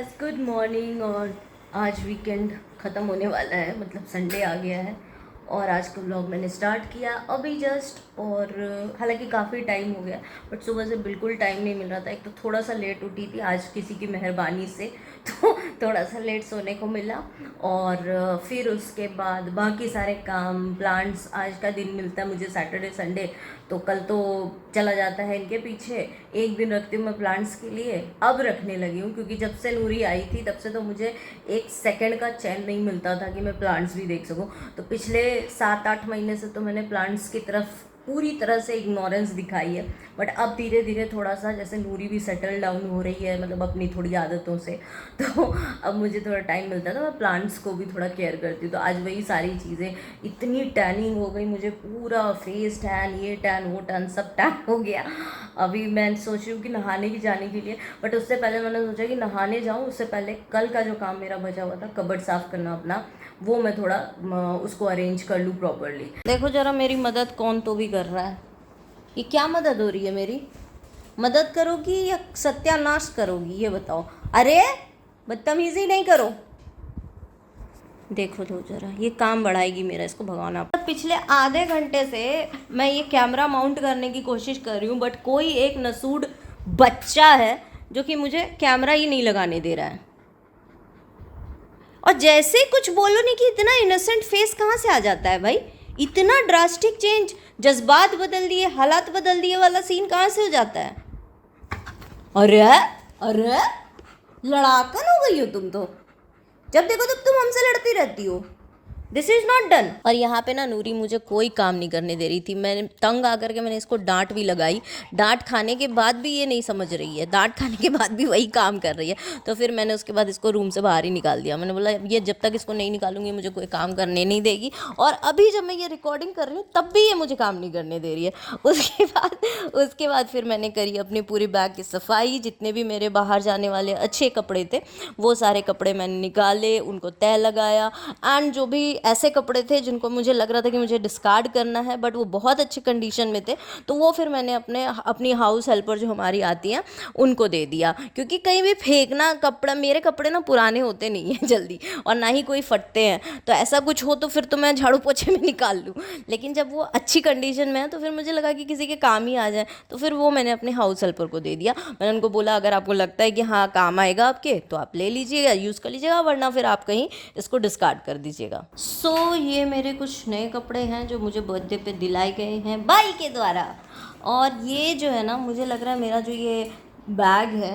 Guys, good morning. और आज weekend ख़त्म होने वाला है, मतलब संडे आ गया है। और आज का व्लॉग मैंने स्टार्ट किया अभी जस्ट। और हालांकि काफ़ी टाइम हो गया, बट सुबह से बिल्कुल टाइम नहीं मिल रहा था। एक तो थोड़ा सा लेट उठी थी आज किसी की मेहरबानी से, तो थोड़ा सा लेट सोने को मिला। और फिर उसके बाद बाकी सारे काम, प्लांट्स, आज का दिन मिलता है मुझे सैटरडे संडे, तो कल तो चला जाता है इनके पीछे। एक दिन रखती हूँ मैं प्लांट्स के लिए, अब रखने लगी हूँ क्योंकि जब से नूरी आई थी तब से तो मुझे एक सेकंड का चैन नहीं मिलता था कि मैं प्लांट्स भी देख सकूँ। तो पिछले 7-8 महीने से तो मैंने प्लांट्स की तरफ पूरी तरह से इग्नोरेंस दिखाई है। बट अब धीरे धीरे थोड़ा सा, जैसे नूरी भी सेटल डाउन हो रही है, मतलब अपनी थोड़ी आदतों से, तो अब मुझे थोड़ा टाइम मिलता है तो मैं प्लांट्स को भी थोड़ा केयर करती हूँ। तो आज वही सारी चीज़ें, इतनी टैनिंग हो गई मुझे, पूरा फेस टैन, ये टैन वो टैन सब टैन हो गया। अभी मैं सोच रही हूँ कि नहाने की जाने के लिए, बट उससे पहले मैंने सोचा कि नहाने जाऊँ उससे पहले कल का जो काम मेरा बचा हुआ था कबर्ड साफ़ करना अपना, वो मैं थोड़ा उसको अरेंज कर लूँ प्रॉपरली। देखो ज़रा मेरी मदद कौन तो भी कर रहा है। ये क्या मदद हो रही है मेरी? मदद करोगी या सत्यानाश करोगी, ये बताओ। अरे बदतमीजी नहीं करो। देखो तो ज़रा, ये काम बढ़ाएगी मेरा, इसको भगाना। पिछले आधे घंटे से मैं ये कैमरा माउंट करने की कोशिश कर रही हूँ, बट कोई एक नसूड़ बच्चा है जो कि मुझे कैमरा ही नहीं लगाने दे रहा है। और जैसे ही कुछ बोलो नहीं कि इतना इनोसेंट फेस कहाँ से आ जाता है भाई? इतना ड्रास्टिक चेंज, जज्बात बदल दिए, हालात बदल दिए वाला सीन कहाँ से हो जाता है? अरे अरे, लड़ाकन हो गई हो तुम तो। जब देखो तब तुम हमसे लड़ती रहती हो। This is not done. और यहाँ पे ना नूरी मुझे कोई काम नहीं करने दे रही थी। मैंने तंग आकर के मैंने इसको डांट भी लगाई। डांट खाने के बाद भी ये नहीं समझ रही है, डांट खाने के बाद भी वही काम कर रही है। तो फिर मैंने उसके बाद इसको रूम से बाहर ही निकाल दिया। मैंने बोला ये जब तक इसको नहीं निकालूंगी मुझे कोई काम करने नहीं देगी। और अभी जब मैं ये रिकॉर्डिंग कर रही हूँ तब भी ये मुझे काम नहीं करने दे रही है। उसके बाद फिर मैंने करी अपनी पूरी बैग की सफाई। जितने भी मेरे बाहर जाने वाले अच्छे कपड़े थे वो सारे कपड़े मैंने निकाले, उनको तह लगाया। एंड जो भी ऐसे कपड़े थे जिनको मुझे लग रहा था कि मुझे डिस्कार्ड करना है बट वो बहुत अच्छी कंडीशन में थे, तो वो फिर मैंने अपनी हाउस हेल्पर जो हमारी आती हैं उनको दे दिया। क्योंकि कहीं भी फेंकना कपड़ा, मेरे कपड़े ना पुराने होते नहीं हैं जल्दी, और ना ही कोई फटते हैं। तो ऐसा कुछ हो तो फिर तो मैं झाड़ू पोछे में निकाल लूँ, लेकिन जब वो अच्छी कंडीशन में है तो फिर मुझे लगा कि किसी के काम ही आ जाए, तो फिर वो मैंने अपने हाउस हेल्पर को दे दिया। मैंने उनको बोला अगर आपको लगता है कि हाँ काम आएगा आपके तो आप ले लीजिएगा, यूज़ कर लीजिएगा, वरना फिर आप कहीं इसको डिस्कार्ड कर दीजिएगा। ये मेरे कुछ नए कपड़े हैं जो मुझे बर्थडे पे दिलाए गए हैं भाई के द्वारा। और ये जो है ना, मुझे लग रहा है मेरा जो ये बैग है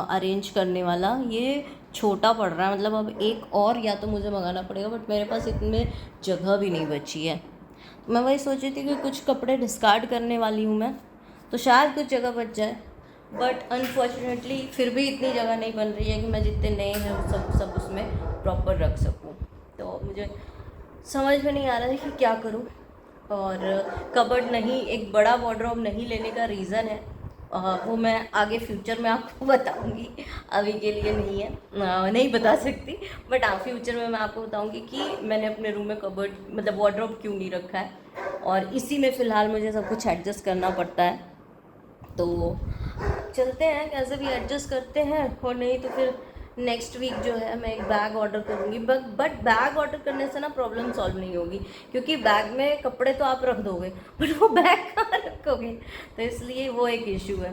अरेंज करने वाला, ये छोटा पड़ रहा है। मतलब अब एक और या तो मुझे मंगाना पड़ेगा, बट मेरे पास इतने जगह भी नहीं बची है। तो मैं वही सोच रही थी कि कुछ कपड़े डिस्कार्ड करने वाली हूँ मैं, तो शायद कुछ जगह बच जाए। बट अनफॉर्चुनेटली फिर भी इतनी जगह नहीं बन रही है कि मैं जितने नए हैं वो सब उसमें प्रॉपर रख सकूँ। तो मुझे समझ में नहीं आ रहा है कि क्या करूँ। और कबर्ड नहीं, एक बड़ा वार्डरोब नहीं लेने का रीज़न है, वो मैं आगे फ्यूचर में आपको बताऊंगी, अभी के लिए नहीं है, नहीं बता सकती। बट हाँ, फ्यूचर में मैं आपको बताऊंगी कि मैंने अपने रूम में कबर्ड मतलब वार्डरोब क्यों नहीं रखा है। और इसी में फ़िलहाल मुझे सब कुछ एडजस्ट करना पड़ता है। तो चलते हैं, कैसे भी एडजस्ट करते हैं। और नहीं तो फिर नेक्स्ट वीक जो है मैं एक बैग ऑर्डर करूँगी। बट बैग ऑर्डर करने से ना प्रॉब्लम सॉल्व नहीं होगी, क्योंकि बैग में कपड़े तो आप रख दोगे बट वो बैग कहाँ रखोगे, तो इसलिए वो एक इशू है।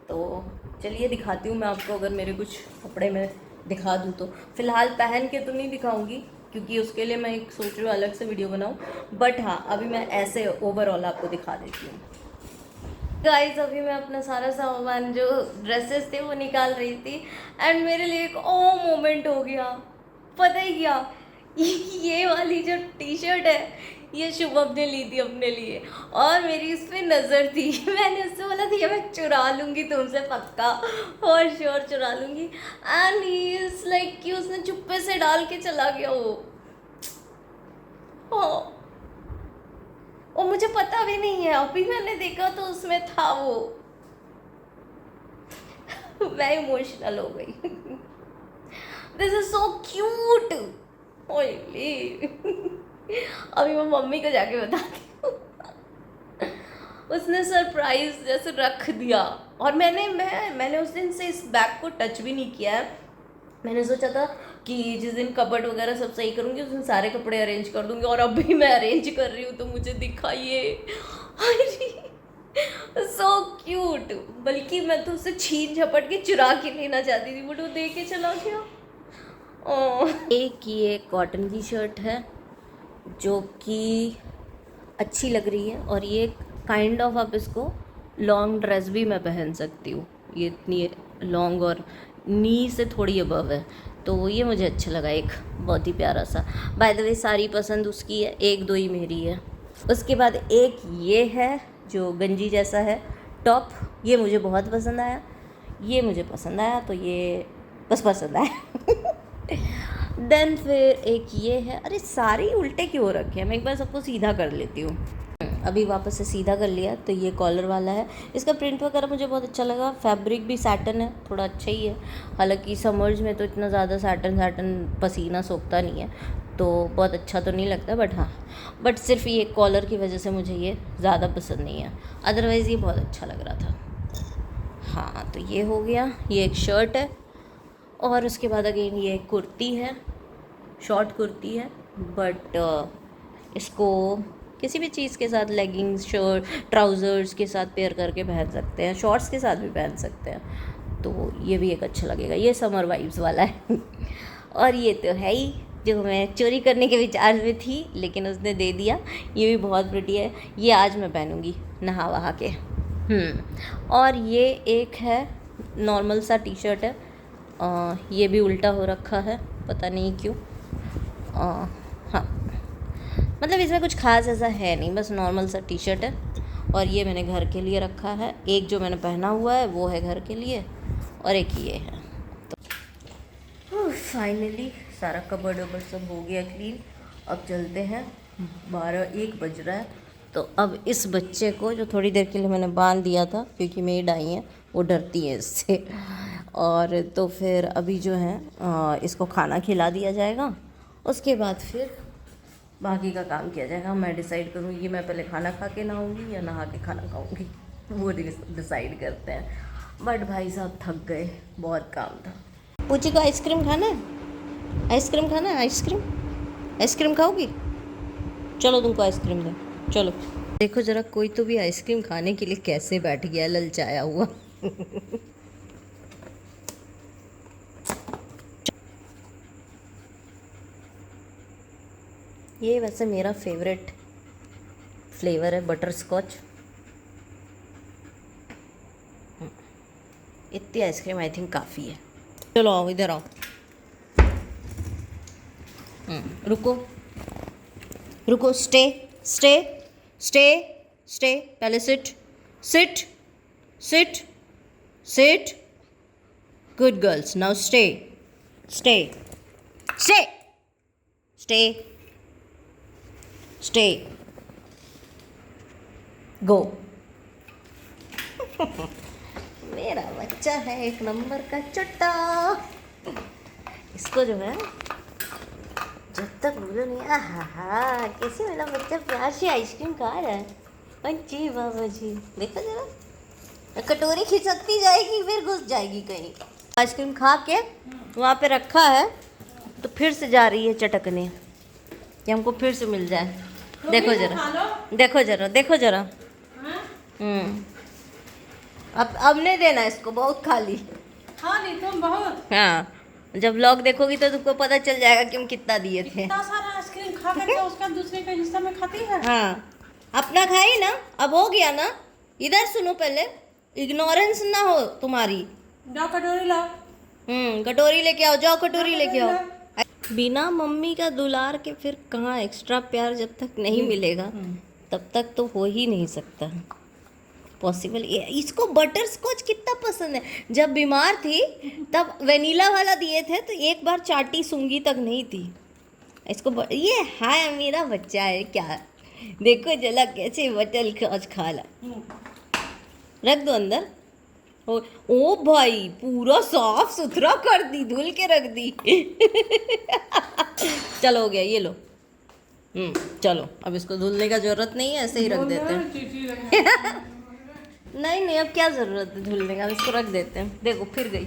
तो चलिए दिखाती हूँ मैं आपको, अगर मेरे कुछ कपड़े मैं दिखा दूँ तो। फ़िलहाल पहन के तो नहीं दिखाऊँगी क्योंकि उसके लिए मैं एक सोच रही हूँ अलग से वीडियो बनाऊँ, बट हाँ अभी मैं ऐसे ओवरऑल आपको दिखा देती हूँ। गाइस, अभी मैं अपना सारा सामान, जो ड्रेसेस थे वो निकाल रही थी, एंड मेरे लिए एक मोमेंट हो गया। पता ही क्या, ये वाली जो टी शर्ट है ये शुभम ने ली थी अपने लिए, और मेरी इस पर नज़र थी। मैंने उससे बोला था ये मैं चुरा लूँगी तुमसे, पक्का और श्योर चुरा लूँगी। एंड ही इज़ लाइक कि उसने चुप्पे से डाल के चला गया वो। और मुझे पता भी नहीं है, अभी मैंने देखा तो उसमें था वो। मैं इमोशनल हो गई। This is so cute. अभी मैं मम्मी को जाके बताती हूँ। उसने सरप्राइज जैसे रख दिया, और मैंने उस दिन से इस बैग को टच भी नहीं किया है। मैंने सोचा था कि जिस दिन कबर्ड वगैरह सब सही करूँगी उस दिन सारे कपड़े अरेंज कर दूँगी, और अभी मैं अरेंज कर रही हूँ तो मुझे दिखाइए, सो क्यूट। बल्कि मैं तो उसे छीन झपट के चुरा के लेना चाहती थी, बट वो दे के चला गया। एक ये कॉटन की शर्ट है जो कि अच्छी लग रही है, और ये काइंड ऑफ आप इसको लॉन्ग ड्रेस भी मैं पहन सकती हूँ, ये इतनी लॉन्ग और नी से थोड़ी अबव है, तो ये मुझे अच्छा लगा। एक बहुत ही प्यारा सा, बाय द वे सारी पसंद उसकी है, एक दो ही मेरी है। उसके बाद एक ये है जो गंजी जैसा है टॉप, ये मुझे बहुत पसंद आया, ये मुझे पसंद आया, तो ये बस पसंद आया। देन फिर एक ये है, अरे सारे उल्टे क्यों हो रखे हैं, मैं एक बार सबको सीधा कर लेती हूँ। अभी वापस से सीधा कर लिया, तो ये कॉलर वाला है, इसका प्रिंट वगैरह मुझे बहुत अच्छा लगा, फैब्रिक भी सैटन है, थोड़ा अच्छा ही है। हालांकि समर्स में तो इतना ज़्यादा सैटन पसीना सोखता नहीं है, तो बहुत अच्छा तो नहीं लगता, बट सिर्फ ये कॉलर की वजह से मुझे ये ज़्यादा पसंद नहीं है, अदरवाइज़ ये बहुत अच्छा लग रहा था। हाँ, तो ये हो गया, ये एक शर्ट है, और उसके बाद अगेन ये एक कुर्ती है, शॉर्ट कुर्ती है, बट इसको किसी भी चीज़ के साथ, लेगिंग्स, शर्ट, ट्राउज़र्स के साथ पेयर करके पहन सकते हैं, शॉर्ट्स के साथ भी पहन सकते हैं, तो ये भी एक अच्छा लगेगा। ये समर वाइब्स वाला है। और ये तो है ही जो मैं चोरी करने के विचार में थी, लेकिन उसने दे दिया, ये भी बहुत प्रिटी है, ये आज मैं पहनूँगी नहा वहा के। और ये एक है नॉर्मल सा टी शर्ट है, ये भी उल्टा हो रखा है, पता नहीं क्यों। हाँ, मतलब इसमें कुछ खास ऐसा है नहीं, बस नॉर्मल सा टी शर्ट है, और ये मैंने घर के लिए रखा है। एक जो मैंने पहना हुआ है वो है घर के लिए, और एक ये है। तो फाइनली सारा कबर्ड वबर्ड सब हो गया क्लीन। अब चलते हैं, 12-1 बज रहा है, तो अब इस बच्चे को जो थोड़ी देर के लिए मैंने बांध दिया था, क्योंकि मेड आई हैं, वो डरती है इससे, और तो फिर अभी जो है इसको खाना खिला दिया जाएगा, उसके बाद फिर बाकी का काम किया जाएगा। मैं डिसाइड करूँगी मैं पहले खाना खा के नहाऊँगी या नहा के खाना खाऊँगी, वो डिसाइड करते हैं। बट भाई साहब थक गए, बहुत काम था। पूछी को आइसक्रीम खाना है, आइसक्रीम खाना है, आइसक्रीम खाओगी? चलो तुमको आइसक्रीम दे, चलो। देखो ज़रा, कोई तो भी आइसक्रीम खाने के लिए कैसे बैठ गया ललचाया हुआ। ये वैसे मेरा फेवरेट फ्लेवर है, बटर स्कॉच। इतनी आइसक्रीम आई थिंक काफ़ी है। चलो आओ, इधर आओ। रुको रुको, स्टे स्टे स्टे स्टे, पहले sit sit sit sit, good girls, now stay stay stay stay stay, go. मेरा बच्चा है एक नंबर का चुट्टा। इसको जो है जब तक बोलो नहीं, आहा कैसे मेरा बच्चा प्यार से आइसक्रीम खा रहा है। पंची बाबा जी, देखो जरा, कटोरी खिसकती जाएगी फिर घुस जाएगी कहीं। आइसक्रीम खा के वहाँ पे रखा है, तो फिर से जा रही है चटकने कि हमको फिर से मिल जाए। देखो जरा, देखो जरा, देखो जरा। अब नहीं देना इसको, बहुत खा ली। हाँ नहीं तुम बहुत। हाँ, जब व्लॉग देखोगी तो तुमको पता चल जाएगा कि हम कितना दिए थे। इतना सारा आइसक्रीम खा करके उसका दूसरे का हिस्सा में खाती है। हाँ, अपना खाई ना, अब हो गया ना। इधर सुनो, पहले इग्नोरेंस ना हो तुम्हारी। जाओ कटोरी लाओ। कटोरी लेके आओ, जाओ कटोरी लेके आओ। बिना मम्मी का दुलार के फिर कहाँ एक्स्ट्रा प्यार जब तक नहीं मिलेगा तब तक तो हो ही नहीं सकता पॉसिबल। इसको बटर स्कॉच कितना पसंद है। जब बीमार थी तब वेनिला वाला दिए थे तो एक बार चाटी सूंघी तक नहीं थी। इसको ये हाय मेरा बच्चा है क्या, देखो जला कैसे बटर स्कॉच खा ला। रख दो अंदर। ओ भाई, पूरा साफ सुथरा कर दी, धुल के रख दी। चलो हो गया, ये लो। चलो, अब इसको धुलने का जरूरत नहीं है, ऐसे ही रख देते हैं। नहीं, अब क्या ज़रूरत है धुलने का, इसको रख देते हैं। देखो फिर गई।